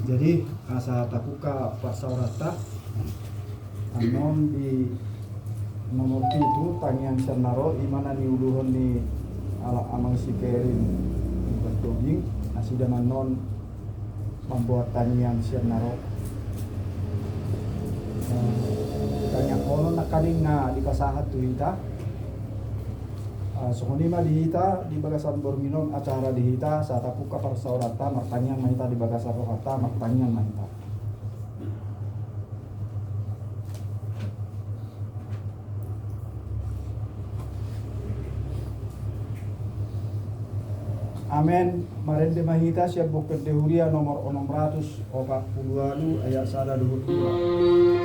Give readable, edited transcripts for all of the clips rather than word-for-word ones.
Jadi asa takuka pasaurata anon di nomor itu tangian senaro imana ni uluhon ni ala amang sikerin bertobing asida non membuat tangian senaro tanya kono nakaling na di kasahat tu hita sokonima di hita di bagasan borminon acara di hita saat aku kapar saurata martanyang mahita di bagasan rohata martanyang mahita. Amen. Marende mahita siap buket dehuria nomor 640 ayat 122.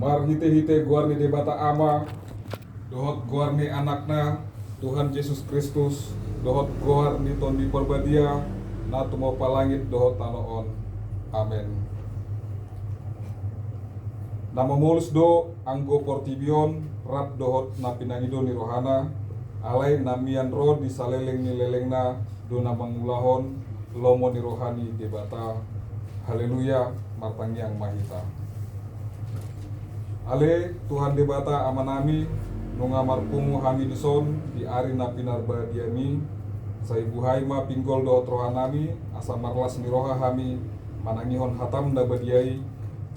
Mar hite-hite guarni debata ama, dohot guarni anakna, Tuhan Yesus Kristus, dohot guarni tondi perbadia, na tumo palangit dohot tanoon. Amen. Nama mulus do anggo portibion, rap dohot na pinangido ni rohana, alay namian ro di saleleng ni lelengna, do na mangulahon, lomo ni rohani debata. Haleluya, martangyang mahita. Ale Tuhan debata amanami nunga marpungu hami dison di ari na pinarbadiami sa ibuhay ma pinggol do trohanami asa marlas ni roha hami manangihon hatam da badiai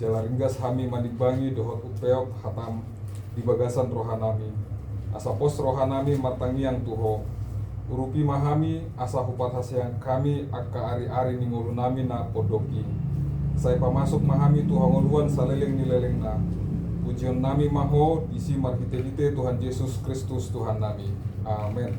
jalaringgas hami manigbangi dohot upeok hatam di bagasan rohanami asa pos rohanami martangiang tuho urupi mahami asa hupat hasyang kami akka ari-ari ni ngulunami na podoki saya pamasuk mahami tuhangoluan saleleng ni leleng na pujian nami maho isi marhite-hite Tuhan Yesus Kristus Tuhan nami. Amin.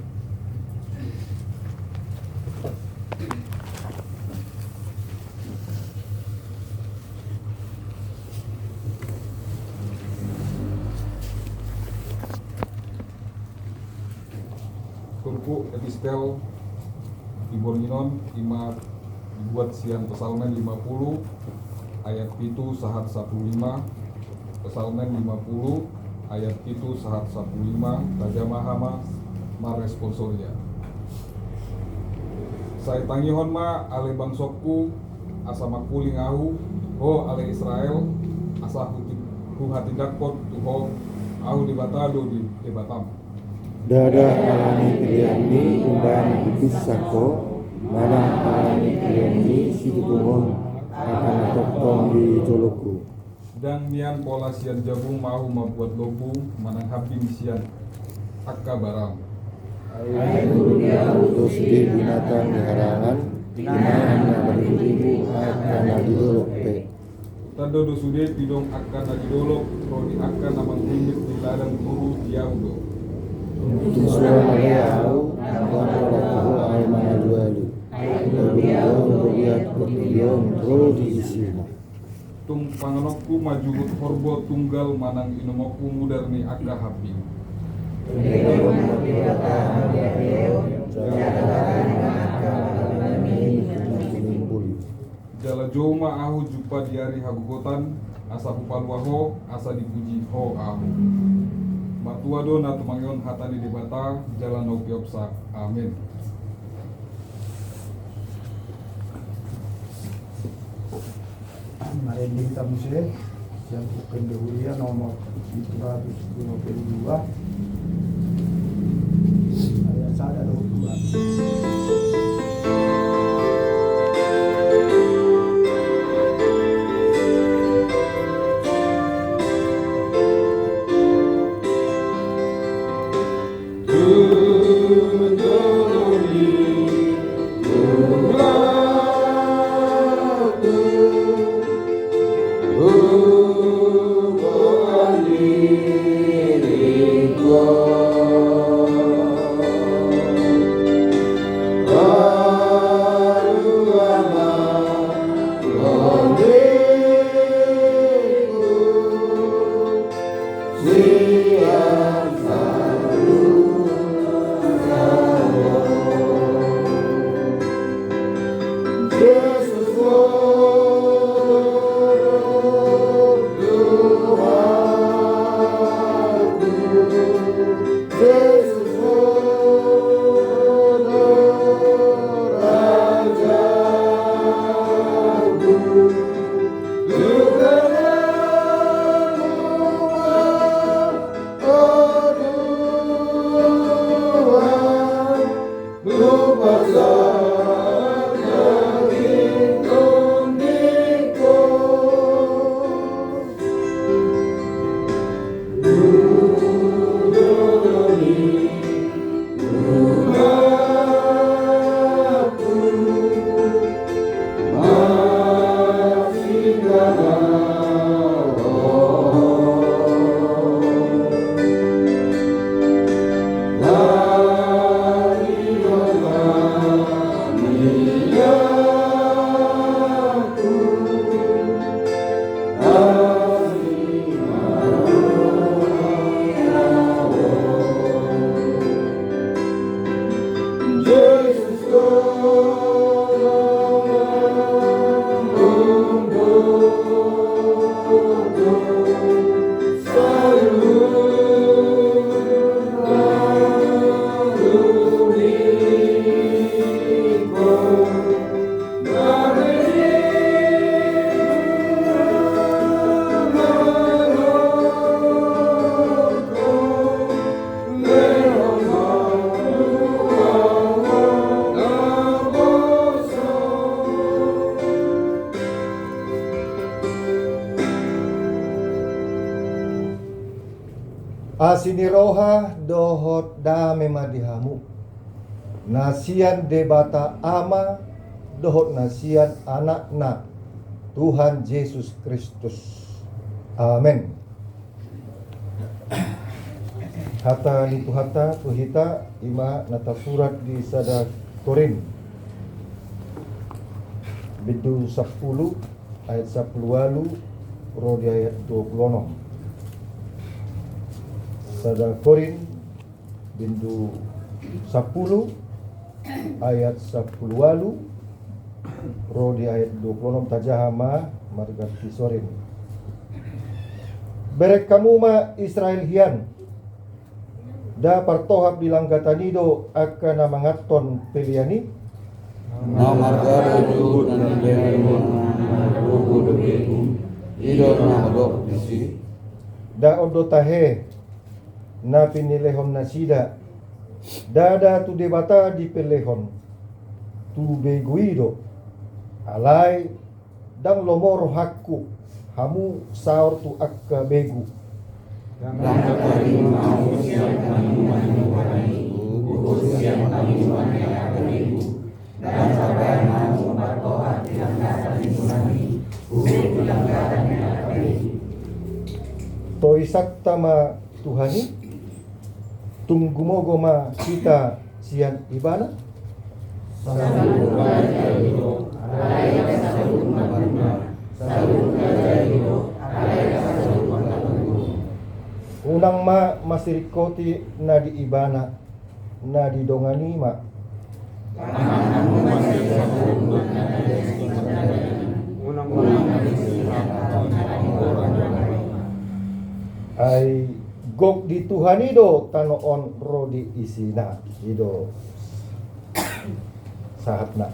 Turku epistel di Borginon ima dibuat sian Pesalmen 50 ayat itu sahat 15 Pesalmen 50 ayat itu sahat 15 tajamahama maresponsoria. Saya tangihon ma ale bangsokku asa makuling ahu ho ale Israel asa hu hatindakpot tuho ahu di batado di debatam. Dada alani kriani umban bisako mana alani kriani situhon akan tokong di joloku. Dan mian pola sian jagung mau membuat lobu manang hapi misian akka barang. Haleluya utus di binatang harangan dimana beribu akan didolok pe. Tando dosude pidong akka didolok rodi akka namang himit di ladang guru diaudo. Tusua mayau nampon ratuhu ay mga dualu. Haleluya uliat kotiyon rodi isina. Tung panganokku maju horbo tunggal manang inomokku mudarni akka hapi. Haleluya ahu jumpa diari hagugotan asa upaluaho asa dipuji ho ahu. Matuado na tumangyon hatani di bata jalan no piopsa. Amin. Mari kita musik yang kedua nomor 122 ayat 122. Asiniroha dohot dame madihamu. Nasian debata ama dohot nasian anakna Tuhan Yesus Kristus. Amin. Hata itu hata tuhita ima nata surat di sada Korin. Bidu 10 ayat 10 walu rodi ayat 26. Sada Korin bindu 10 ayat 10 walu rodi ayat 26 tajahama marga kisorin. Berek kamu ma Israel hian da partohap bilang gatanido akan namangaton piliani namargaro juhud nan berimun rugu debeku ido namadok disi da ondo tahe na pinilehon na sida dada tu debata di pelehon tu beguido alai dang lomoro hakku hamu saur tu akka begu langkah kami mau siap kami menunggu siap kami menunggu dan sabar mau bertohat yang datang tsunami yang datang to isak tama Tuhani tunggu mogo ma kita sian ibana unang ma masirikoti na di ibana na di dongani ma unang ma Gok di Tuhan ido tanoon rodi isina ido sahatna.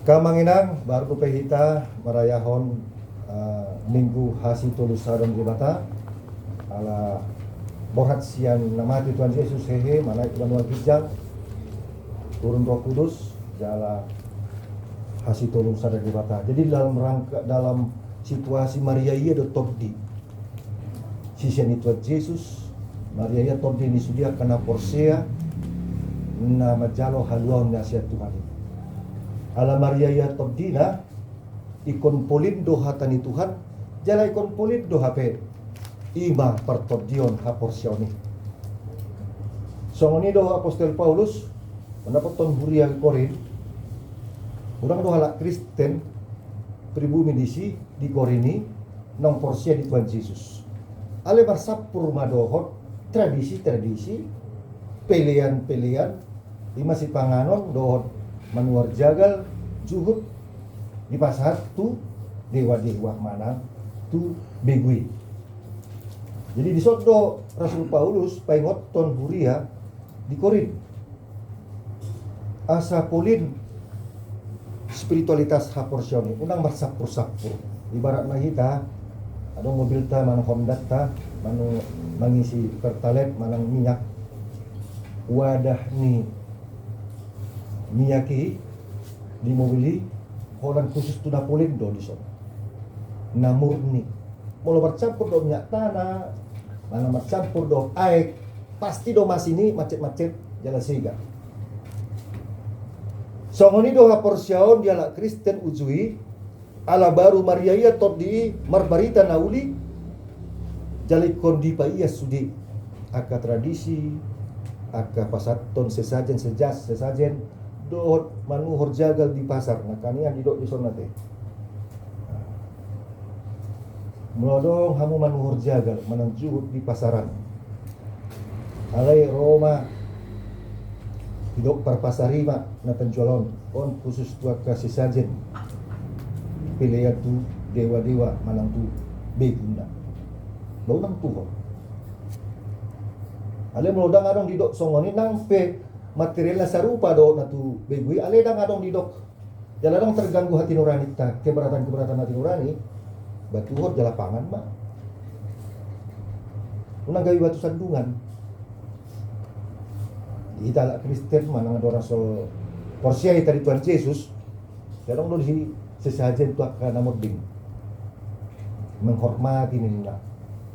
Kamanginang baru pehita marayahon minggu hasi tulusadon di mata ala borhat siang namati Tuhan Yesus hehe mana Immanuel Kijang turun Roh Kudus jala hasi tulusadon di mata. Jadi dalam situasi Maria iya do topdi sisian itu Yesus Maria iya topdi ni sudia kana porsea na majalo haluan nasihat Tuhan. Ala Maria ya tobdina ikon polin do hatani Tuhan jala ikon polin do hape ima pertobdion haporsioni. Songoni do apostol Paulus mendapat ton huria Korin urang do halak Kristen pribumi disi di Korini nong porsia di Tuhan Yesus. Ale barsapur madohot tradisi-tradisi pilihan-pilihan lima si panganon dohot manuar jagal juhud di pasar tu dewa-dewa mana tu begui. Jadi di sodo Rasul Paulus paingot ton huria di Korin asa polin spiritualitas haporsioni unang marsapur-sapur ibarat mahita ada mobil ta manang Honda ta manang mangisi pertalite manang minyak wadah ni miyaki di mobili holan khusus tu napolin do di son na murni molo bercampur do minyak tanah mana bercampur do aek pasti do masini macet-macet jala siga songoni do haporsiaon diala Kristen ujui ala baru Maria iya tot di marbarita nauli jali kondi pa iya sudi aka tradisi aka pasaton sesajen dohot manuhor jagal di pasar nah kania didok di sana teh melodong hamu manuhor jagal manang juhud di pasaran alai Roma didok parpasarima na penjualon on khusus tua kasih sajen pilihan tu dewa-dewa manang tu begunda launang tuho ale melodang adong didok songoni nang pe materialnya sarupa do natu begui ale dang adong didok jala dong terganggu hati nurani ta keberatan hati nurani batu hor jala pangan ba unang gawi batu sandungan itala Kristen manang do rasul porsia ita di Tuhan Yesus jarong do di sesajen tu akan namoding menghormati nila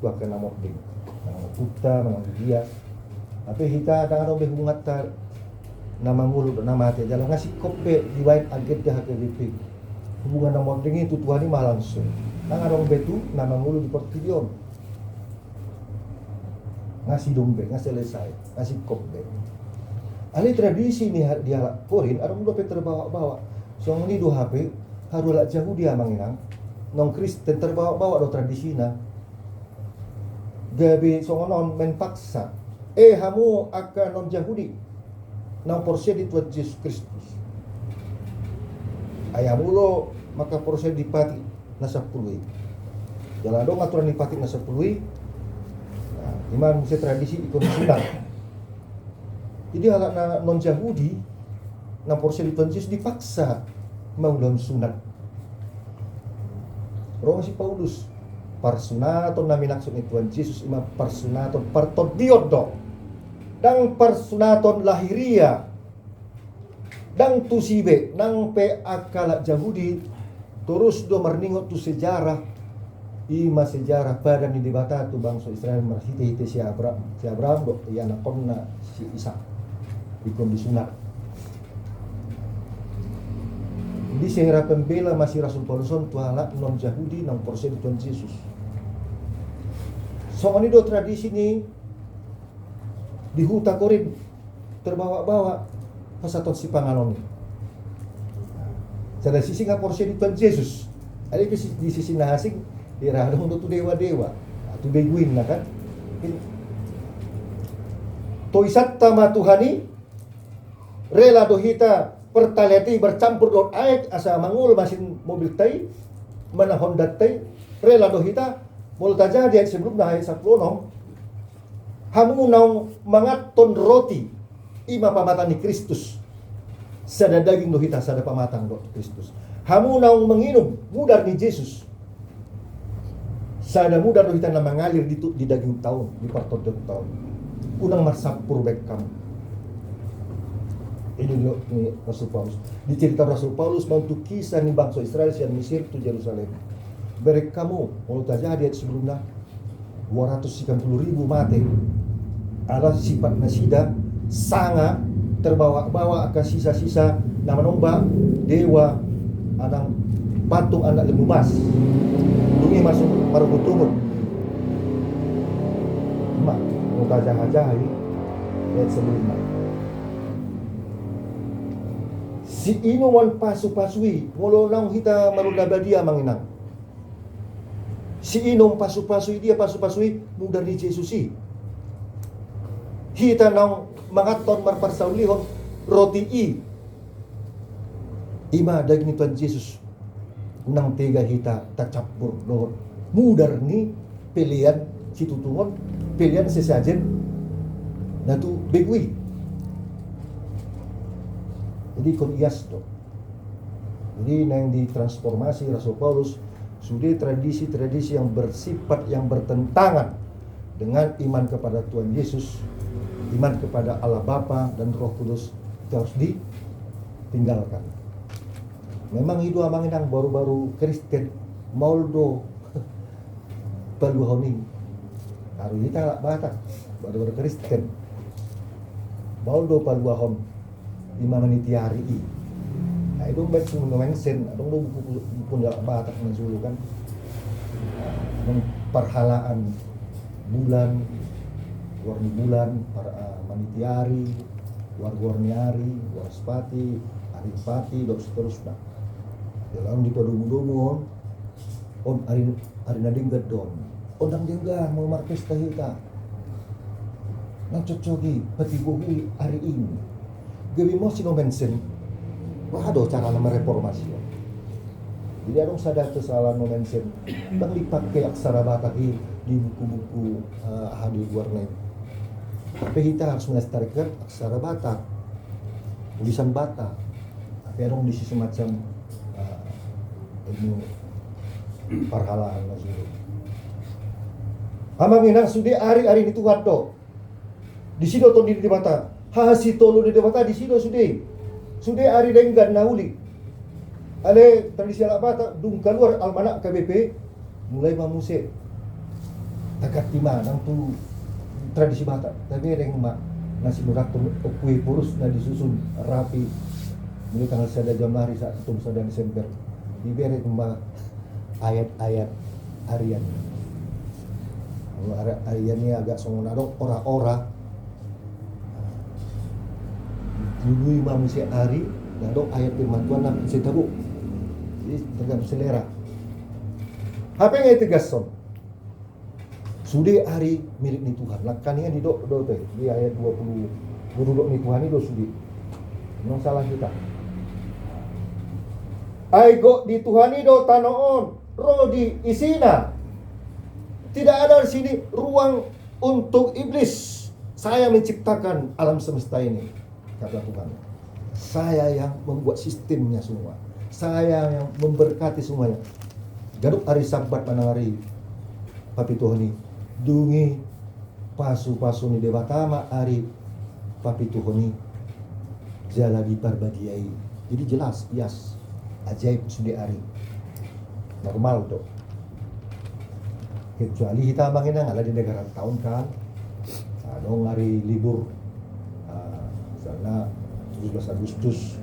tu akan namoding manang puta manang dia tapi hita dang adong behungat ta nama ngulu nama hati jalan ngasih kope di wain aget dah KDP hubungan nama dengan itu Tuhan ini mah langsung nang adong betu nama ngulu di portilion ngasih dombe ngasih selesai ngasih kope ali tradisi ni dia Korin adong dope terbawa-bawa so ini do HP haru lak jauh dia manginang non Kristen terbawa-bawa do tradisina gabe songonon men paksa hamu akan non Yahudi nang porsia di Tuhan Yesus Kristus ayamulo maka porsia dipati nasa pului jalan dong aturan dipati nasa pului nah, iman mesti tradisi ikon sunat jadi halak na non Yahudi nang porsia di Tuhan Yesus dipaksa mau dalam sunat roh si Paulus parsunaton nami naksud ni Tuhan Yesus ima parsunaton partodiodo dang parsunaton lahiria dang tusibe nang pe akala Yahudi terus do marningot tu sejarah ima sejarah pada ni dibata tu bangsa Israel marhite si Abraham do ya nakonna si Ishak ikon disunat di sehera pembela masih Rasul Pauluson tu halak non Yahudi nang porsen Tuhan Yesus soalnya do tradisi ni di huta Korin terbawa-bawa pasaton si pangalon ni sada sisi nga porsi di Tuhan Yesus ada di sisi nahasing dirahadong do tu dewa-dewa tu beguin na kan to isat tama Tuhani rela do hita pertaleti bercampur do aek asa mangul masin mobil tai mana Honda tai rela do hita Mula taja dia sebelumnya ayat 10 hamu naung mangaton roti ima pamatang ni Kristus. Sada daging do hita sada pamatang do Kristus. Hamu naung menginum mudar ni Yesus. Sada mudar do hita na mengalir di daging tahun, di partot do tahun. Unang marsapur baik kamu. Ini Rasul Paulus. Di cerita Rasul Paulus untuk kisah ni bangsa Israel sian Mesir tu Yerusalem. Berek kamu, mau terjadi sebelumnya 290.000 mati. Ada sifat nasida sanga terbawa-bawa akan sisa-sisa nama nombak dewa adang patung anak lembu mas. Dungi masuk paruh tumut. Mak, mau tajah-tajah ayat sebelumnya. Si inuman pasu-pasui, mulu nang hita marunda badia manginang. Si inum pasu-pasui dia pasu-pasui muda ni Jesusi. Hita nang mangaton marparsaulihon roti ima daging Tuhan Yesus. Nang tega hita tacapur dohon. Mudar ni pilihan si tutungon, pilihan sesajen na tu begui. Jadi konias do. Jadi yang ditransformasi Rasul Paulus sudah tradisi-tradisi yang bersifat yang bertentangan dengan iman kepada Tuhan Yesus, iman kepada Allah Bapa dan Roh Kudus itu harus ditinggalkan. Memang itu amang yang baru-baru Kristen Moldo Paluhoni. Harus kita batak baru-baru Kristen Moldo Paluhon lima menit hari ini. Nah itu baik semua mention, atau buku pun dalam batak mensulu kan. Perhalaan bulan, warni bulan, manitiari, warniari, warspati, aripati, dan seterusnya. Dalam di padungu-dungu, on hari nading gedon, ondang juga mau markes tahita. Nang cocoki peti buhi hari ini. Gabi mo sino mention, wado cara nama reformasi. Jadi adong sadar kesalahan no mention, bang dipakai aksara Batak di buku-buku hadis warna. Tapi kita harus melestarikan aksara Batak, tulisan Batak. Tapi adong di semacam ilmu perhalaan masih. Amang inang sudi hari-hari itu wato. Di sini atau di Batak. Hasi tolu di dewata di sini sudah hari denggan nauli. Ale tradisi ala Batak dung keluar almanak KBP mulai mamuse. Takat timah nang tu tradisi Batak. Tapi reng mak nasi nuratun kue purus na disusun rapi. Mulai tanggal 1 Januari saat ketemu 1 Desember. Diberi mak ayat-ayat harian. Hariannya agak songonadong ora-ora. Dulu manusia hari, dan dong ayat firman Tuhan nak saya tahu. Jadi tergantung selera. Apa yang tegas son? Sudah hari milik ni Tuhan. Lakannya di dok teh di ayat 20. Burudok ni Tuhan itu sudah. Memang salah kita. Aigo di Tuhan itu tanoon, roh di isina. Tidak ada di sini ruang untuk iblis. Saya menciptakan alam semesta ini. Kata Tuhan, saya yang membuat sistemnya semua, saya yang memberkati semuanya. Gaduk hari Sabat mana hari papi Tuhan ini dungi pasu-pasu ni debatama hari papi Tuhan ini jala di parbadiai. Jadi jelas, yes, ajaib sudah hari normal tuh. Kecuali kita bangin ada di negara tahun kan, dong hari libur. Karena 17 Agustus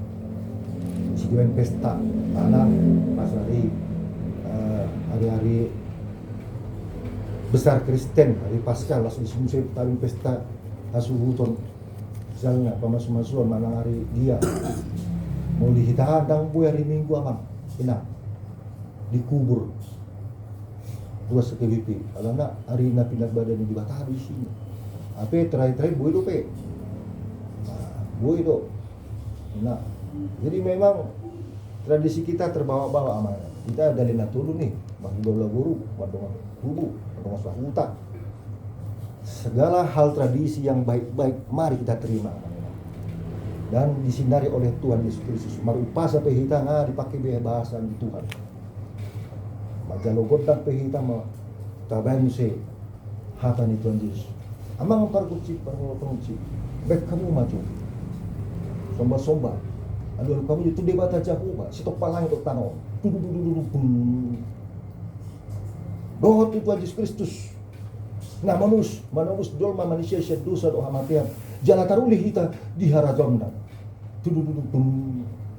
Sidiwan pesta tanah pas hari-hari besar Kristen, hari Paskah langsung disimulasi tali pesta asuhuton misalnya pemasukan mana hari dia mau dihitadang bu hari Minggu amang ina dikubur dua sekebip kalau nak hari na pindah badan di Batak di sini apa terakhir bu itu pe bu itu. Nah, jadi memang tradisi kita terbawa-bawa amanah. Kita dari natulu nih, bola guru, badongan tubuh, badongan suahuta. Segala hal tradisi yang baik-baik mari kita terima amanah. Dan disinari oleh Tuhan Yesus Kristus. Marupasa pehita nga dipakai bahasan Tuhan. Majalogodan pehita ma tabayin se hatan ni Tuhan Yesus. Amang parkucip, parkucip. Baik kamu maju. Somba-somba. Lalu kamu itu debat aja Jehovah, sitok palang itu tanah. Doa Tuhan Yesus Kristus. Nah manus dolma manusia dosa doa matian. Jala tarulih kita di harajonda.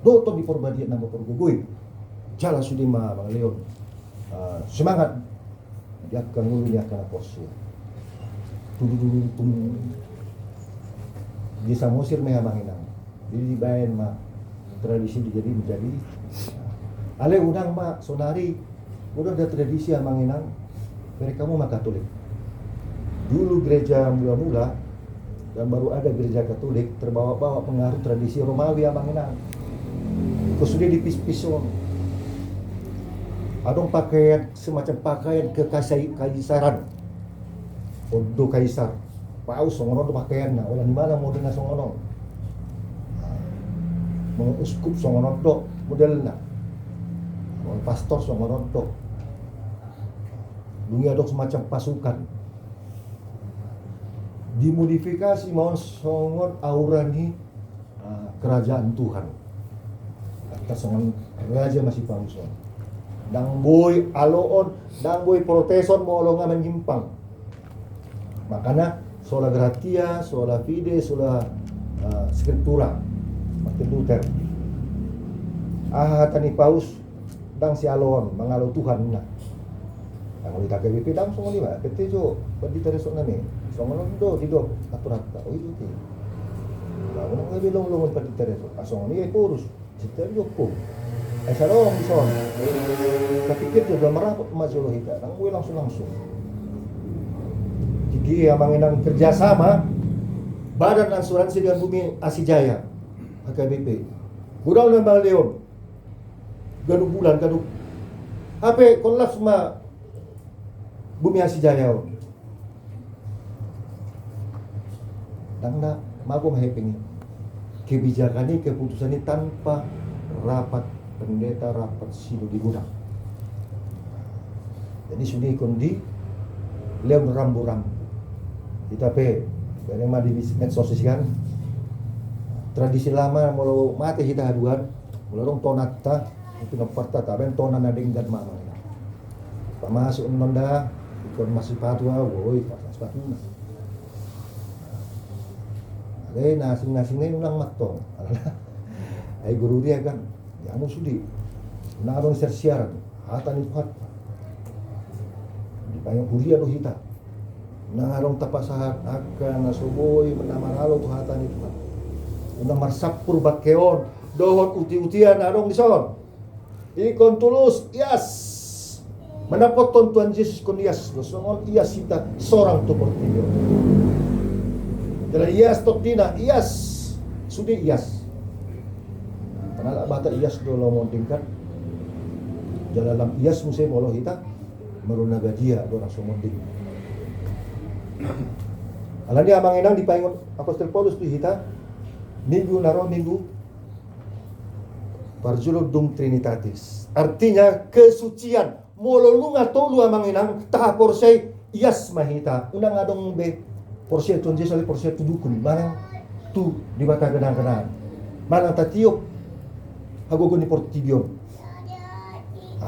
Doto di perbadian nama pergugui. Jala sudima Bang Leon. Semangat. Dia akan ngulu dia akan aposya. Di Samosir meha manginang. Jadi dibayan mah tradisi menjadi ale udang mak sonari udah ada tradisi yang manginang mereka mau Katolik dulu gereja mula-mula dan baru ada gereja Katolik terbawa-bawa pengaruh tradisi Romawi yang manginang kesudah dipis-pison adong pakaian semacam pakaian kekaisaran odo kaisar paus songono pakaian nah ulah di mana modelnya songono mga uskup songonondo model na mga pastor songonondo dunia dok semacam pasukan dimodifikasi mau songon aurani kerajaan Tuhan kata songon raja masih pangson dang boy aloon dang boy proteson mo nga menyimpang makanya sola gratia sola fide sola scriptura Martin Luther tani paus dang si alon mangalo Tuhan na ang ulita KBP dang songo lima pete jo padi teresok nami songo do dido aturata o itu ti la unang ngabi long padi teresok asong ni purus sitel yo ko ay salong bison kapikir jo marapat mazulo hita dang gue langsung jadi amanginang kerjasama Badan Asuransi dan Bumi Asijaya HKBP. Gudang ng Bang Leon. Ganung bulan, ganung. Hape, konlap sama Bumi Asijaya. Nang mago maheping. Kebijakan ini, keputusan ini tanpa rapat pendeta, rapat sino di gudang. Jadi sudah ikondi Leon rambu-rambu. Kita dari di medsos kan tradisi lama mau mati kita haduan mulai tonata itu naparta taben tona na denggan mama pamasuk nonda ikon masih patwa woi pas sepatu ale nasing-nasingnya ulang matong ay guru dia kan ya anu sudi na abang sersiaran hatan itu hat di payung kuliah lo hita nangarong tapasahan akan nasuboy menamaralo tuh hatan itu unang marsapur bakkeon dohon uti-utian arong dison ikon tulus ias mendapat Tuhan Yesus kon ias songon ias kita seorang tu portillo dalam ias totina ias sudi ias panala bata ias dolo mondingkan dalam ias musim molo kita merunaga dia dorang somonding alani amang enang dipaingon Apostol Paulus tu hita minggu parjulog dum trinitatis artinya kesucian mololunga tolu amang enang taha porsay ias mahita unang adong be porsay Tuhan Yesus ali porsay tudukun manang tu di bata genang-genang manang tatiop hagogon ni portibion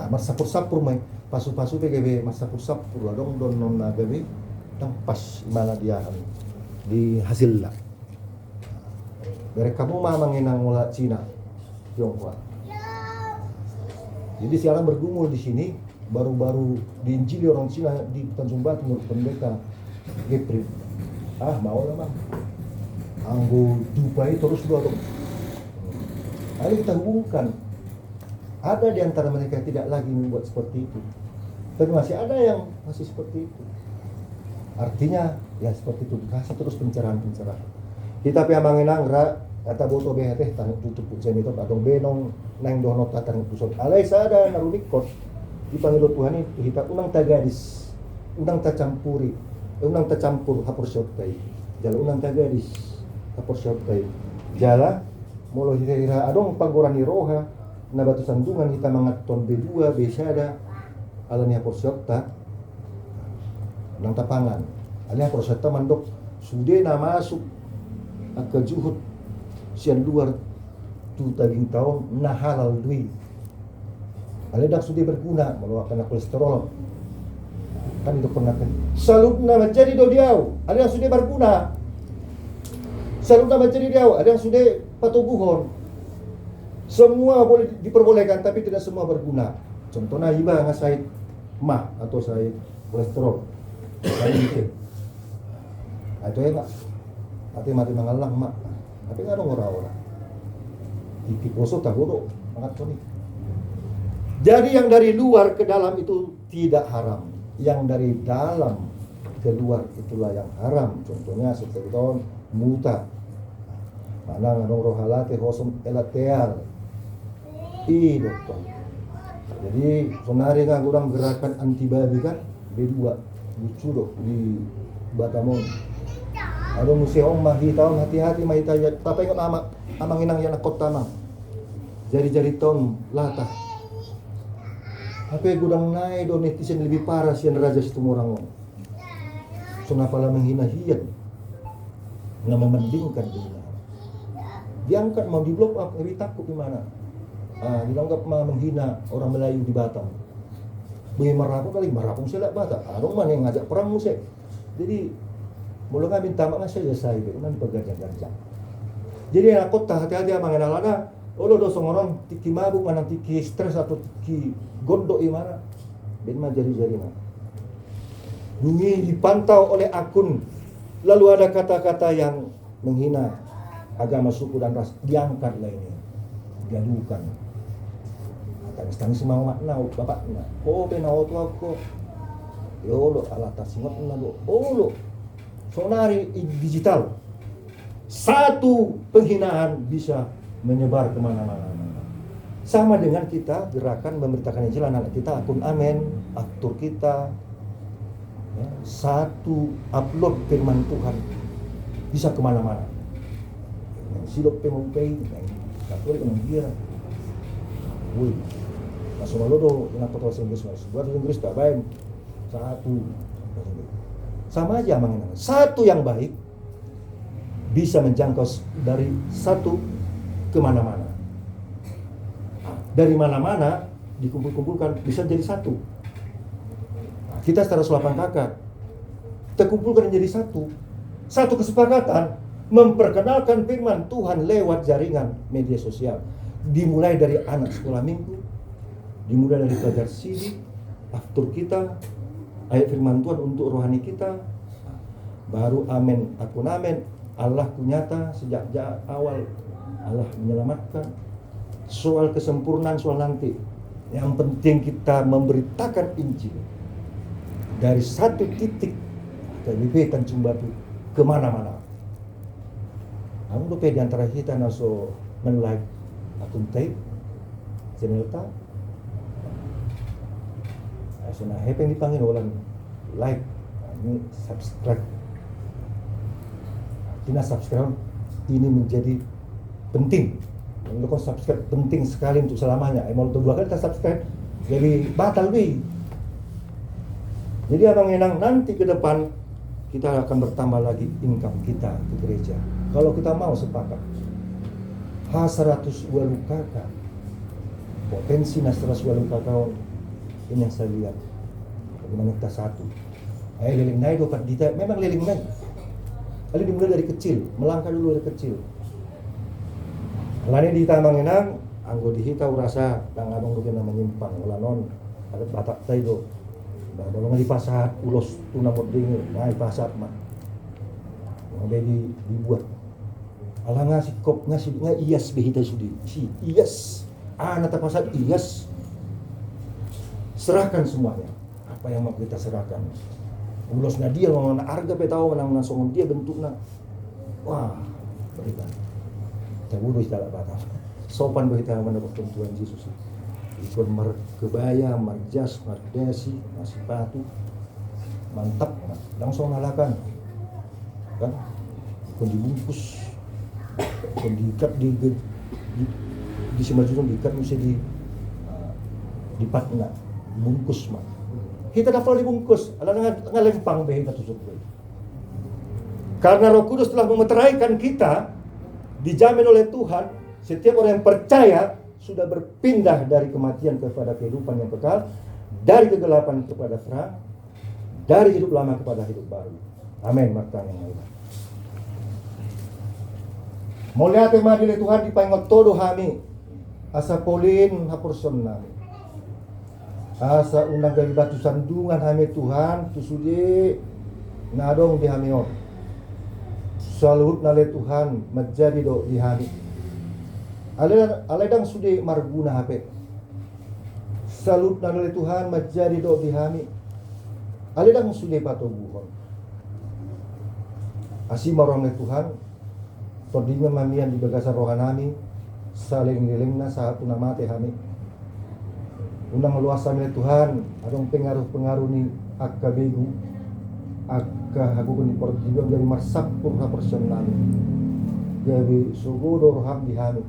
marsapur-sapur may pasu-pasu PGB marsapur-sapur adong don non nagabi nang pas mana dia di hasil lah. Mereka mau manginang mula Cina, Tiongkok. Jadi sekarang bergumul di sini, baru-baru diinjili orang Cina di Tanjung Batu menurut pendeta Gepril. Mau lah bang. Anggo dupai terus dua dong. Ayo kita hubungkan. Ada di antara mereka tidak lagi membuat seperti itu. Tapi masih ada yang masih seperti itu. Artinya ya seperti itu, kasih terus pencerahan. Kita piamang enang kata boto BHT tang tutup jam itu atau benong nang dono tatang pusat alai sada narunikot dipanggil Tuhan itu kita unang tagadis unang tacampuri unang tacampur hapur syotkai jala unang tagadis hapur syotkai jala molo hira adong panggorani roha na batu sandungan kita mangaton B2 besada alani hapur syota nang tapangan alani hapur syota mandok sude na masuk ke juhud sian luar tu taging tahun na halal dui aledak sudah berguna meluapkan kolesterol kan itu pernah kan salutna menjadi do diau ada yang sudah berguna salutna menjadi diau ada yang sudah patubuhon semua boleh diperbolehkan tapi tidak semua berguna contohnya iba ngasait mah atau sait kolesterol itu atau ya mati mengalang mak tapi nggak ada orang-orang di poso tak bodoh sangat unik. Jadi yang dari luar ke dalam itu tidak haram, yang dari dalam keluar itulah yang haram. Contohnya seperti tahun muta mana nganong rohalate hosum elateal dokter. Jadi sonari nggak kurang gerakan antibody kan B2 lucu doh di Batamon. Ada museum mahi tahun hati-hati mahi tanya tapi ingat amang inang yang kota mang jari-jari tahun latah apa gudang naik do netizen lebih parah sian raja situ orang sonapala menghina hian nggak memendingkan dunia diangkat mau di blow up lebih takut gimana dianggap menghina orang Melayu di Batam bagi marapung selak Batam adong mana yang ngajak perang musik jadi mula nga minta mga siya sa ibe, man pagganyan-ganyan. Jadi anak kota hati-hati ang mga nalana, ulo do songoron tiki mabuk manang tiki stres atau tiki gondo imana, ben jari-jari na. Dungi dipantau oleh akun, lalu ada kata-kata yang menghina agama suku dan ras, diangkat lainnya, diadukan. Tangis-tangis mau makna bapaknya, benau tu aku, yolo alatas singot na do, sonari digital satu penghinaan bisa menyebar kemana-mana sama dengan kita gerakan memberitakan Injil anak kita akun amen aktor kita ya, satu upload firman Tuhan bisa kemana-mana silop pemumpai katolik dia woi langsung lo do dengan kota Inggris bahasa Inggris tak baik satu sama aja mengenal satu yang baik bisa menjangkau dari satu kemana-mana dari mana-mana dikumpul-kumpulkan bisa jadi satu kita secara sulapan kakak terkumpulkan menjadi satu kesepakatan memperkenalkan firman Tuhan lewat jaringan media sosial dimulai dari anak sekolah minggu dimulai dari pelajar CD aftur kita ayat firman Tuhan untuk rohani kita baru amen akun amen Allah kunyata sejak awal Allah menyelamatkan soal kesempurnaan soal nanti yang penting kita memberitakan Injil dari satu titik ke Tanjung Batu kemana-mana kamu lupa di antara kita naso men-like akun tape channel ta Asuna happy yang dipanggil orang like, ini subscribe. Kita subscribe ini menjadi penting. Kalau subscribe penting sekali untuk selamanya. Mau dua kali kita subscribe jadi batal wi. Jadi abang enang nanti ke depan kita akan bertambah lagi income kita ke gereja. Kalau kita mau sepakat H100 walukaka potensi nasras walukaka ini yang saya lihat bagaimana kita satu leleng naik dapat dita memang leleng naik kali dimulai dari kecil melangkah dulu dari kecil lain di tambang enang anggo dihita rasa kang adong do kena menyimpang melanon ada batak taido balong di pasar ulos tuna moding naik pasar mah jadi dibuat ala ngasih kop ngasih ias behita sudi si ias nata pasar ias serahkan semuanya apa yang mau kita serahkan ulosnya dia ngomong harga petau menang langsung dia bentuknya wah berikan Tabudo kita bata. Sopan bahita mendapat Tuhan Yesus. Ikon mar kebaya, mar jas, mar dasi, mar sepatu. Mantap, langsung halakan. Kan? Ikon dibungkus. Ikon diikat di semajun diikat mesti dipatna, bungkus mah. Kita dapat dibungkus, ala ngalempang bahita tusuk. Karena Roh Kudus telah memeteraikan kita, dijamin oleh Tuhan, setiap orang yang percaya sudah berpindah dari kematian kepada kehidupan yang kekal, dari kegelapan kepada terang, dari hidup lama kepada hidup baru. Amin. Martang yang lain. Mulia tema dili Tuhan dipaingot todo hami, asa polin hapurson nami. Asa undang dari batu sandungan hami Tuhan, tusudi nadong di hamion. Salut nale Tuhan menjadi do di hari. Aledang sudi marguna hape. Salut nale Tuhan menjadi do di hari. Aledang sudi patobuhon. Asi marong le Tuhan. Todinga mamian di bagasan rohanami. Saling lilingna saat tunamate hami. Undang meluasan le Tuhan. Adong pengaruh-pengaruh ni akabegu. Akka hagu ni perjuangan dari marsapur hapersen nami. Gabi sugodo roham di hami.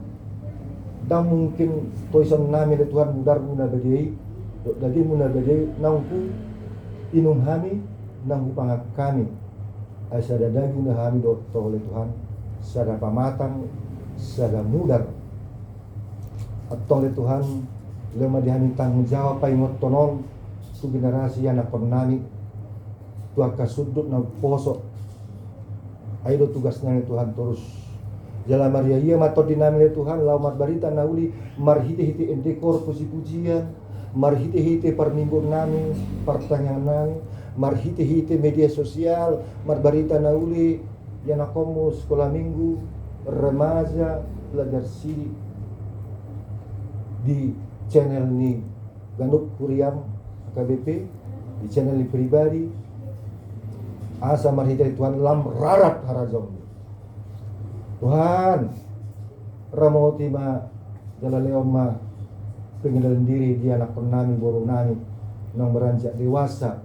Dan mungkin toisan nami le Tuhan mudar muna badai, daging muna badai nangku inung hami nangku pangak kami. Asada daging na hami do oleh Tuhan, sada pamatang, sada mudar. Atau le Tuhan lema di hami tanggung jawab paingot tonon tu generasi anak nami. Tuhan kasudut na poso. Ayo tugasnya Tuhan terus. Jalan Maria iya mato dinamil Tuhan laumat barita nauli marhite-hite endekor puji-pujian, marhite-hite perminggu nami, pertanyaan nami, marhite-hite media sosial, marbarita nauli yana komu sekolah minggu, remaja, belajar siri di channel ni Ganup Kuriam KBP, di channel ni pribadi. Asa marhita Tuhan lam rarat harazong. Tuhan ramoti ma jalaleon ma pengendalian diri di anak nami borong nami nang beranjak dewasa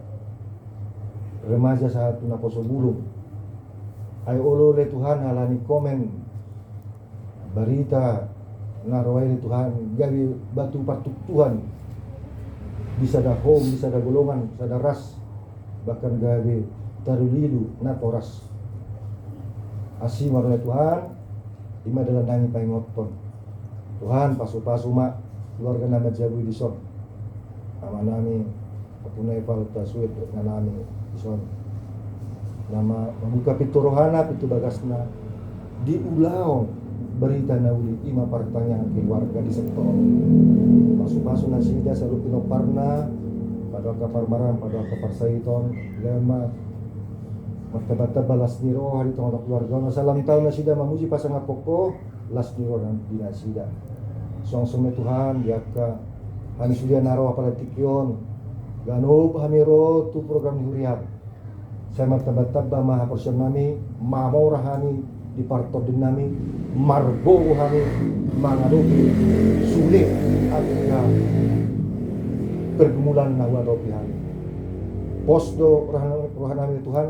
remaja saat tuna poso bulung. Ayo olo le Tuhan halani komen berita narwai Tuhan gawi batu patuk Tuhan bisa dah home bisa dah golongan bisa dah ras bahkan gawi tarulilu na toras asi marulai Tuhan ima dalam nami paingoton Tuhan pasu-pasu mak keluarga nama jabu di son nama nami apunai pal tasuit nama nami di son nama membuka pintu rohana pintu bagasna di ulau berita nauli ima pertanyaan keluarga di sektor pasu-pasu nasida selalu pinoparna pada kapar maram pada kapar saiton lema martabata balas niro hari tengah keluarga na salam tahun nasida memuji pasangan pokok las niro dan dinasida song-song Tuhan diaka kami sudah naro apalatikion ganup hamiro tu program huriap saya martabata maha porsion nami mamau rahani di partor dinami margo kami mangaduki sulit agak pergumulan nawa ropihan posdo rohanami Tuhan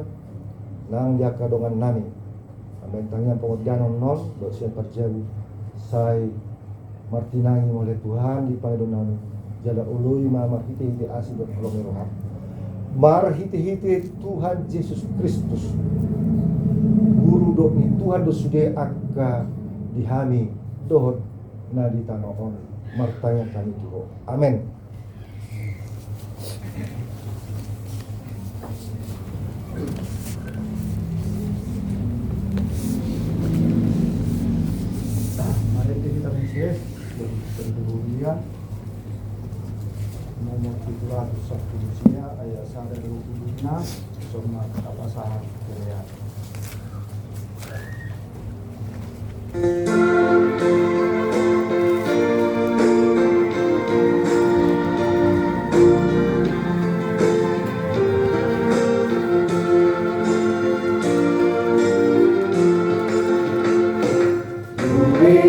nang jaka dongan nami ambentangnya pengodianon non dosen perjau sai martinangi oleh Tuhan di pangedon nami jala ului ma marhite-hite asi berkolong roham marhite-hite Tuhan Yesus Kristus guru do ni Tuhan do sude akka dihami dohot na di tanoon martanya kami tuho amen. Kemudian nomor 701 ayat 126 sama kata sahat Korea. Amen.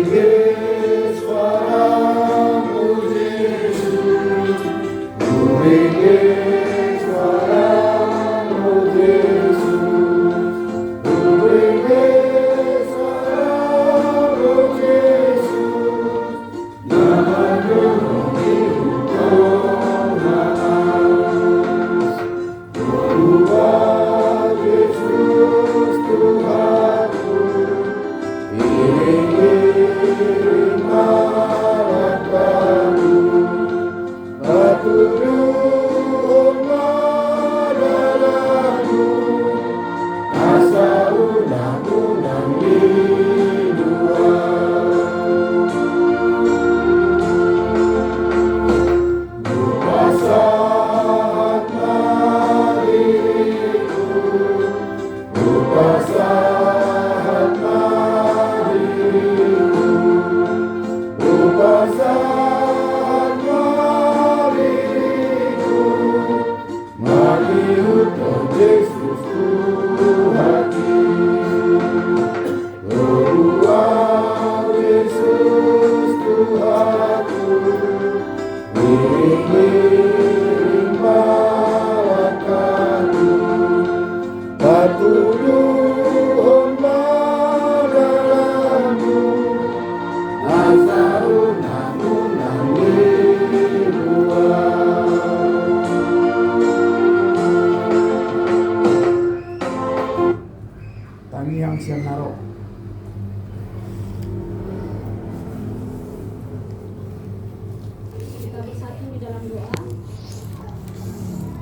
doa.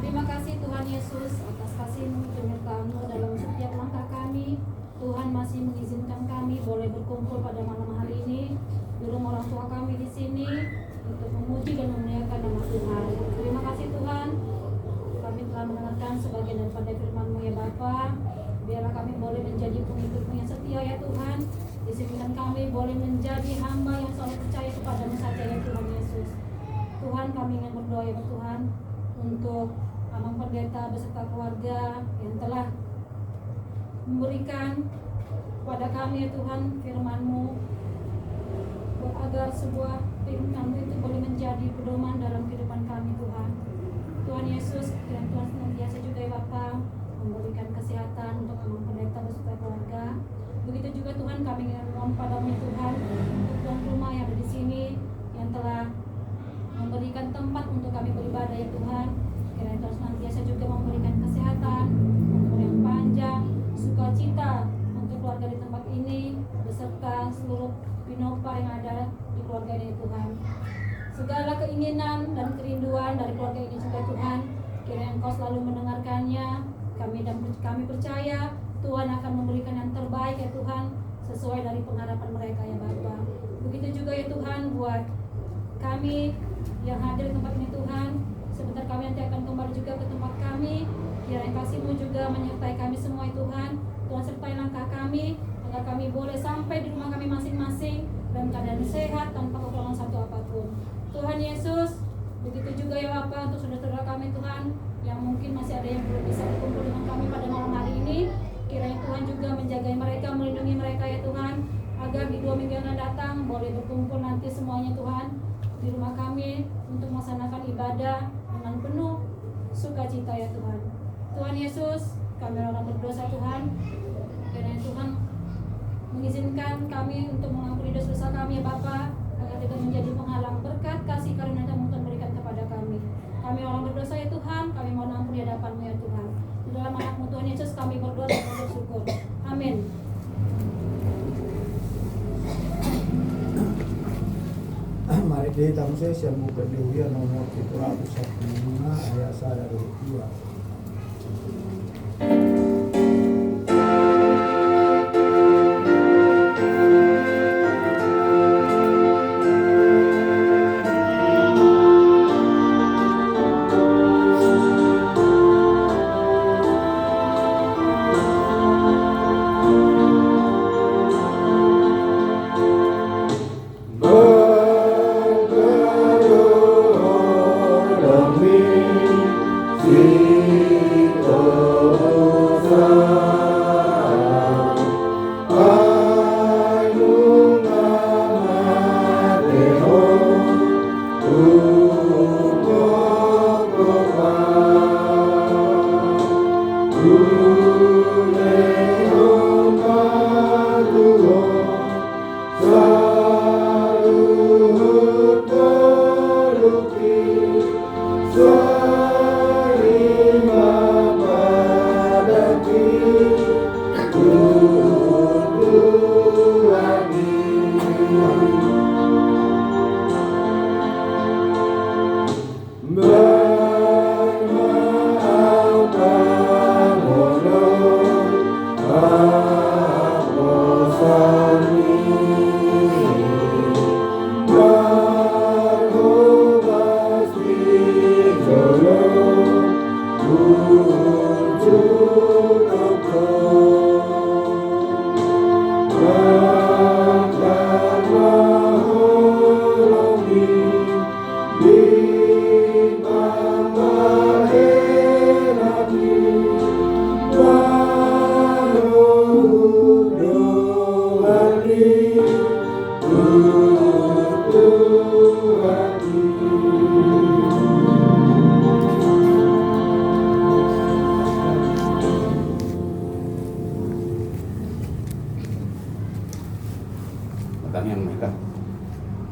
Terima kasih Tuhan Yesus atas kasih-Mu penyertaan-Mu dalam setiap langkah kami. Tuhan masih mengizinkan kami boleh berkumpul pada malam hari ini di rumah orang tua kami di sini untuk memuji dan memuliakan nama Tuhan. Terima kasih Tuhan, kami telah mendengarkan sebagian daripada firman-Mu ya Bapa. Biarlah kami boleh menjadi pengikut-Mu yang setia ya Tuhan. Izinkan kami boleh menjadi hamba yang selalu percaya kepada-Mu saja ya Tuhan Yesus. Tuhan, kami ingin berdoa ya Tuhan untuk Amang Pendeta beserta keluarga yang telah memberikan kepada kami ya Tuhan firman-Mu, agar sebuah firman-Mu itu boleh menjadi pedoman dalam kehidupan kami Tuhan. Tuhan Yesus, dan Tuhan senantiasa juga ya Bapa memberikan kesehatan untuk Amang Pendeta beserta keluarga. Begitu juga Tuhan, kami ingin mohon padamu ya Tuhan untuk tuan rumah yang ada di sini yang telah memberikan tempat untuk kami beribadah ya Tuhan. Kiranya Tuhan senantiasa juga memberikan kesehatan, umur yang panjang, sukacita untuk keluarga di tempat ini beserta seluruh pinopa yang ada di keluarga ini Tuhan. Segala keinginan dan kerinduan dari keluarga ini juga Tuhan, kiranya Engkau selalu mendengarkannya. Kami percaya Tuhan akan memberikan yang terbaik ya Tuhan, sesuai dari pengharapan mereka ya Bapa. Begitu juga ya Tuhan buat kami yang hadir di tempat ini Tuhan. Sebentar kami nanti akan kembali juga ke tempat kami. Kiranya kasih-Mu juga menyertai kami semua ya Tuhan. Tuhan sertai langkah kami agar kami boleh sampai di rumah kami masing-masing dalam keadaan sehat tanpa kekurangan satu apapun. Tuhan Yesus, begitu juga ya Bapa untuk saudara-saudara kami Tuhan yang mungkin masih ada yang belum bisa berkumpul dengan kami pada malam hari ini. Kiranya Tuhan juga menjaga mereka, melindungi mereka ya Tuhan, agar di 2 minggu yang akan datang boleh berkumpul nanti semuanya Tuhan di rumah kami untuk melaksanakan ibadah dengan penuh sukacita ya Tuhan. Tuhan Yesus, kami orang berdosa Tuhan, kiranya Tuhan mengizinkan kami untuk mengampuni dosa-dosa kami ya Bapa, agar tidak menjadi penghalang berkat kasih karunia yang Tuhan berikan kepada kami. Kami orang berdosa ya Tuhan, kami mohon ampun di hadapan-Mu ya Tuhan. Di dalam anak-Mu Tuhan Yesus kami berdoa dan bersyukur. Amin. Mari kita Moses yang buka Dewi nomor 715 ayat 1 dari 2.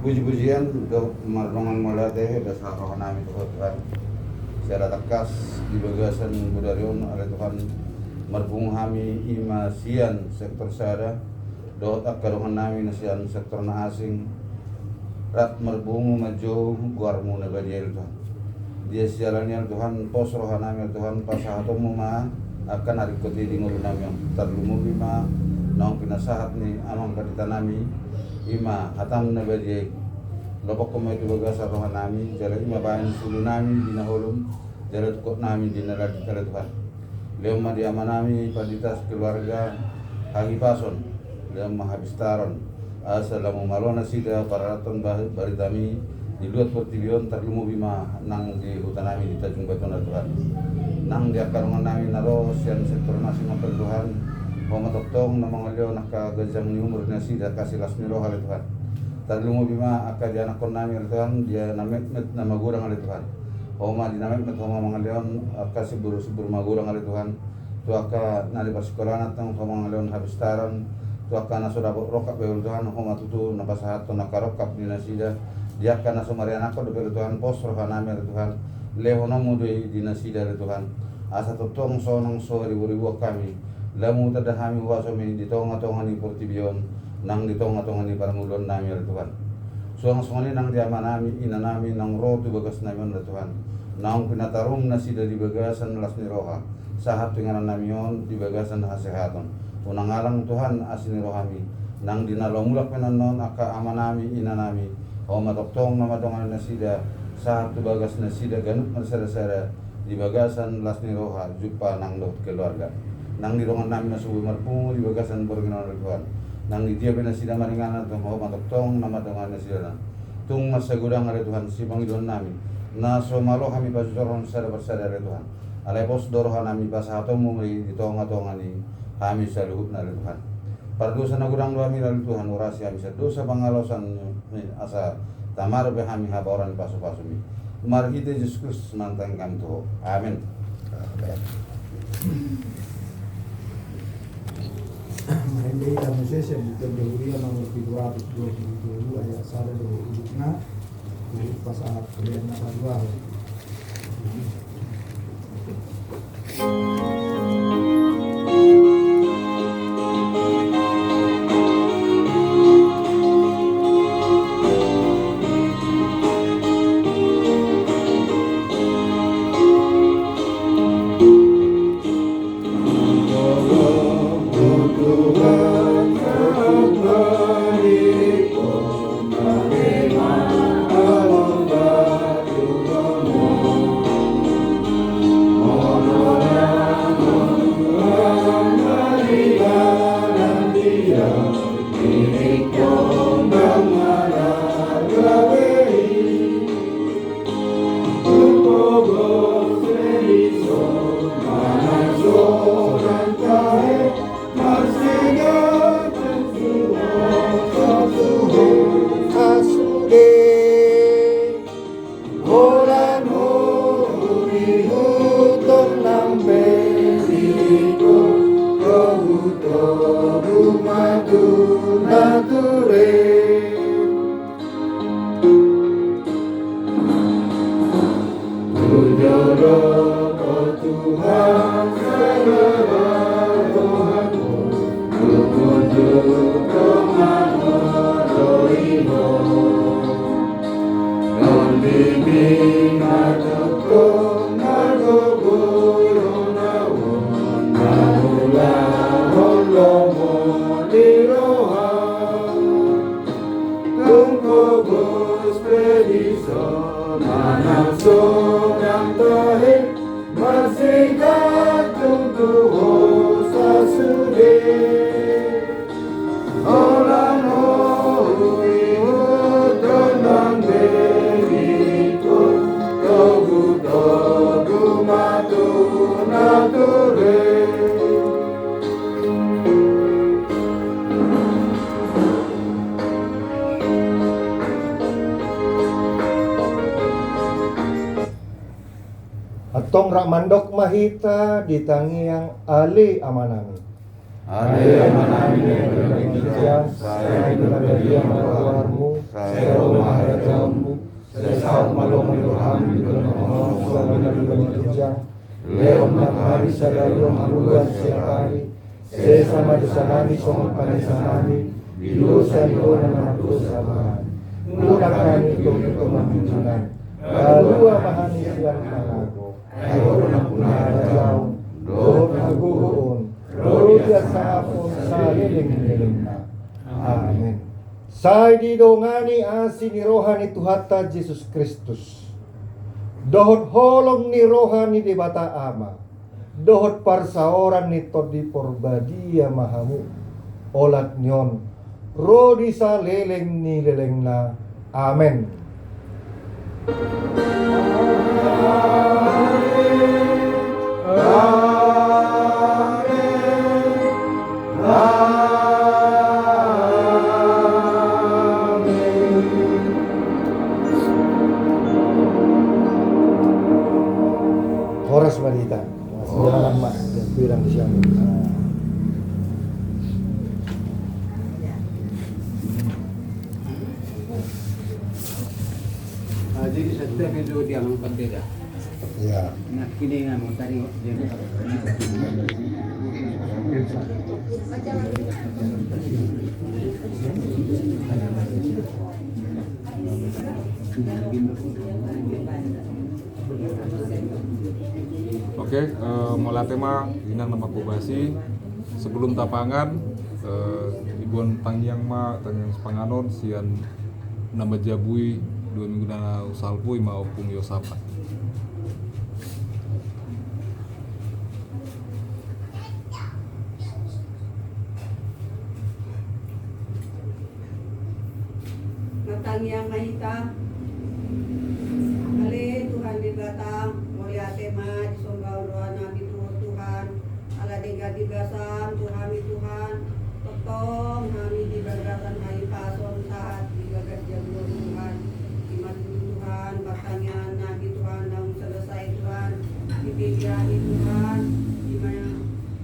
Puji-pujian untuk merenungan melatih dasar roh nami Tuhan. Saya takas di bagasan budarion oleh Tuhan merbung kami imasian sektor sada dot akaruhan nami nasian sektor na asing rat merbung majo guarmu na badiel Tuhan. dia sialani Tuhan pos rohanami Tuhan pasahatomu ma akan hari koti di ngulu nami terlumu bima naung pinasahat ni amang kadita nami ima hatam na badi lopok ko itu bagasa rohanami jala ima bayan sulu nami dinahulum jala tukot nami dinaladi kala Tuhan leo ma di amanami paditas keluarga hagi pason leo ma habis taron asalamu malona sida pararaton baritami di luat pertibion terlumu bima nang di hutanami di Tanjung Beton Tuhan nang di akarongan nami naro sian sektor masing ngapel Tuhan Homa toktong na mga leo nakagajang ni umur na sida kasih las niro hal Tuhan terlumu bima aka di anak kon nami Tuhan dia namet na magurang hal Tuhan Homa di namet homa mga leon aka sibur magurang hal Tuhan tu aka nali pasikolahan at ng mga leon habis taron tu aka na sudah rokap behul Tuhan homa tutu na pasahat to nakarokap ni nasida dia kana sumarian ako do Tuhan pos roha nami Tuhan leho na mo di nasida Tuhan asa totong sonong so ribu-ribu kami lamu tadahami wasami di tonga-tonga ni portibion nang di tonga-tonga ni paramulon nami Tuhan suang-suang nang diama nami ina nami nang rotu bagas nami Tuhan nang pinatarum na sida di bagasan las ni roha sahat tinganan nami yon di bagasan hasehatan unang alang Tuhan asini rohami nang dinalomulak pinanon aka ama nami ina nami o matoktong na madongan na sida sahat tu bagas na sida ganut marsara-sara di bagasan las ni roha jupa nang lot keluarga nang dirongan namin na suwi marpungo di bagasan borginan Tuhan nang ditiapin na sida maringanan o matoktong na madongan na sida tung masagudang ari Tuhan si Panginoon namin na sumalo kami pasusoron sa bersada ari Tuhan alay pos dorohan nami pasahato mo may ditonga-tonga ni kami sa luhut na ari Tuhan pardosa na gudang kami ari Tuhan orasi kami sa dosa pangalosan asa tamar be kami habaran paso-paso mi marhite Yesus Kristus mantang kami to amin. Amen. Hindi kami sesi yang dikendalikan nomor 222 ayat 1 dari hidupnya pasahat kalian na dua. Atong rak mandok mahita di tangiang ali amanami. Ali amanami Yang saya dinagadiang marawarmu, saya rumah rajamu, saya saat malong meluhami dengan mohon suami dari kijang. Leon nakari sadayong haluan siya hari, saya sama desanani song panisanani, bilusan ko na mga dosa bahan. Ngunak kami itong ito mamintunan, Kalua mahani siang mangago. Ayoro na punarayaw. Doon naguguon. Rodya sa apon sa liling-liling na. Amen. Sa didongani asin ni roha ni Tuhata Jesus Kristus. Dohot holong ni roha ni Debata Ama. Dohot parsaoran ni Todi Porbadia Mahamu. Olat nyon. Rodi sa leleng ni leleng na. Amen. Horas Marita, silakan Mas, bilang di siang. Jadi setiap itu dia mengkondeda. Ya. Nah, kini nggak mau tadi dia Oke, mulai tema inang nama kubasi sebelum tapangan ibuan tangyang sepanganon sian nama jabui 2 minggu na usalpui maupun yosapa. Matangyang mahita, Ali Tuhan di batang, mulia tema di sombau roa nabi Tuhan, ala digasam Tuhan Tuhan, totong kami di bagasan hai pason saat di bagas jago Tuhan, iman Tuhan, batangnya nabi Tuhan, namun selesai Tuhan, dibiayai Tuhan, di mana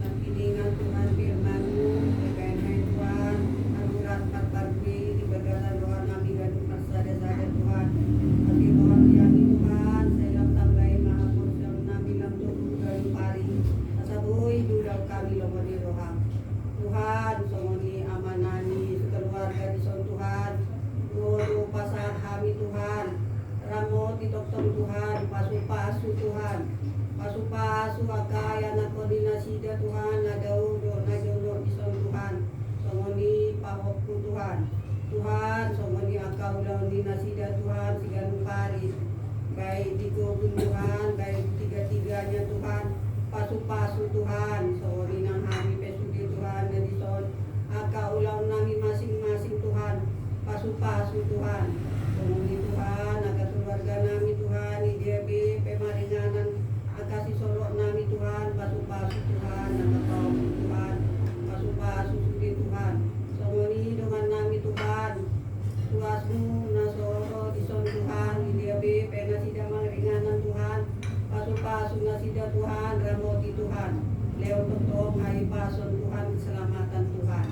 nanti dengan Tuhan firman-Mu, berkaitan Tuhan, anugerah terbaik di bagasan roa nabi gadung marsada-sada Tuhan, bagi Tuhan yang Tuhan, saya tambahi mahapur yang nabi lam tubuh galu pari, asabui dudau kami lomoni roham. Tuhan, somoni amanani sekeluarga di son Tuhan, guru pasar kami Tuhan, ramo titoktom Tuhan, pasu-pasu Tuhan, pasu-pasu akaya na koordinasida Tuhan, nadaudo di son Tuhan, somoni pahopku Tuhan, Tuhan, somoni akau daun dinasida Tuhan, siganung paris, baik di kubun Tuhan, baik tiga-tiganya Tuhan, pasu-pasu Tuhan, somoni nang kami pesudi Tuhan, nadison, akau ulang nami masing-masing Tuhan, pasu-pasu Tuhan, somoni Tuhan, aga keluarga nami Tuhan, IDB, pemaringanan, akasi solok nami Tuhan, pasu-pasu Tuhan, aga tau Tuhan, pasu-pasu sudi Tuhan, somoni dengan nami Tuhan, tuasmu nasoro dison Tuhan, IDB, pengasida mangringanan Tuhan, pasu-pasu nasida Tuhan, ramoti Tuhan, leo totom hai pason Tuhan, keselamatan Tuhan,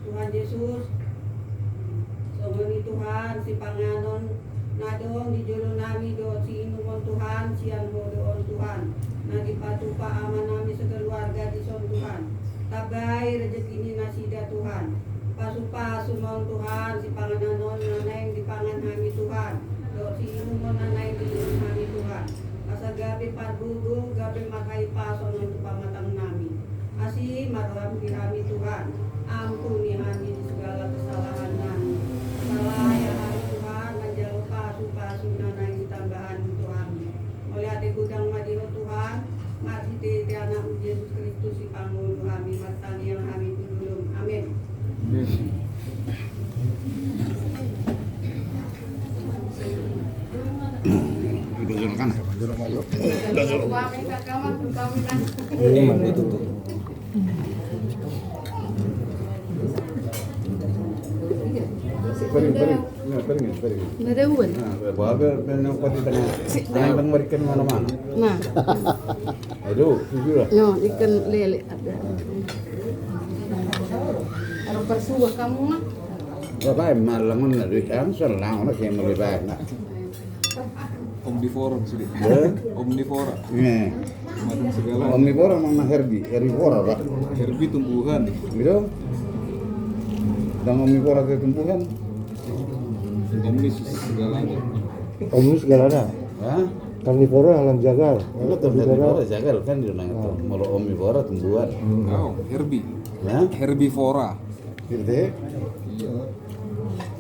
Tuhan Yesus, somoni Tuhan, si panganon, nadong di julu nami do si inumon Tuhan, sian mo doon Tuhan, nagipatupa aman nami sekeluarga di son Tuhan, tabay rezeki ini nasida Tuhan, pasu-pasu mau Tuhan, si pangananon nanay di pangan kami Tuhan, do si inumon nanay di inum kami Tuhan, asa gabi parbugo, gabi makai pason ng pamatang nami, asi marham di kami Tuhan, ampuni kami di segala kesalahan nami, salaya kami Tuhan, menjalo pasu-pasu nanay di tambahan Tuhan, melihat gudang madiho Tuhan, mati ti anak Yesus Kristus si Pangulo kami, matani yang kami tulung, amin. Nadawan. Babe penang pati tanah. Tanang marikan mana-mana. Nah, Aduh, jujur lah. no, ikan lele ada. Kalau persuah kamu mah. Bapak malangon na riyan selang na kaya malibay na. Omnivora sudah. Ya. Omnivora, Ini. makan segala. Omnivora mana herbivora Pak. Herbi tumbuhan. Gitu. Dan omnivora itu tumbuhan. Omnis segalanya. Omnis segalanya. Hah? Karnivora alam jagal. Itu karnivora jagal kan di nang itu. Molo omnivora tumbuhan. Oh, Hah? herbivora. Gitu deh. Iya.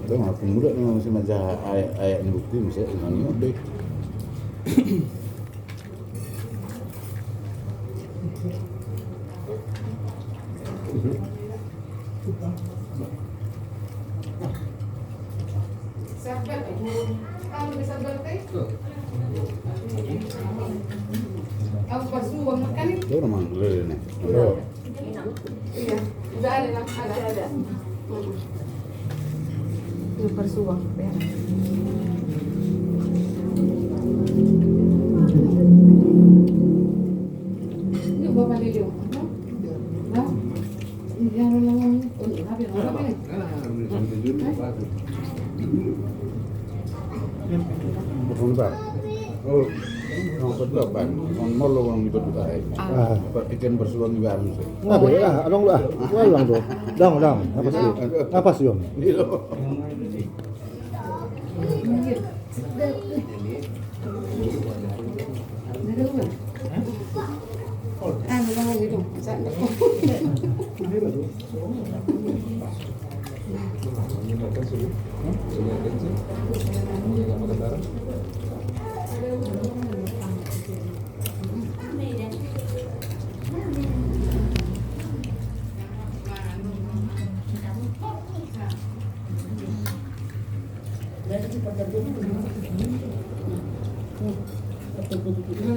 Itu mah muda memang masih macam ayat ini bukti masih ini deh. Sabar. Kamu bisa berarti? Aku persuah makan itu. Itu memang lele nih. Iya. Udah ada lah. Ada. Itu persuah. Ya. Ini bapak Lelio. Nah, yang ngomong untuk habis apa nih? Betul tak? Oh, orang berdua kan, orang molo orang di berdua. Ah. Ikan bersuang juga harus. Ngabe ah, anong lah. Walang do. Dang. Napas yun. Napas yun. Iya. Ano lang ito? Saan ako?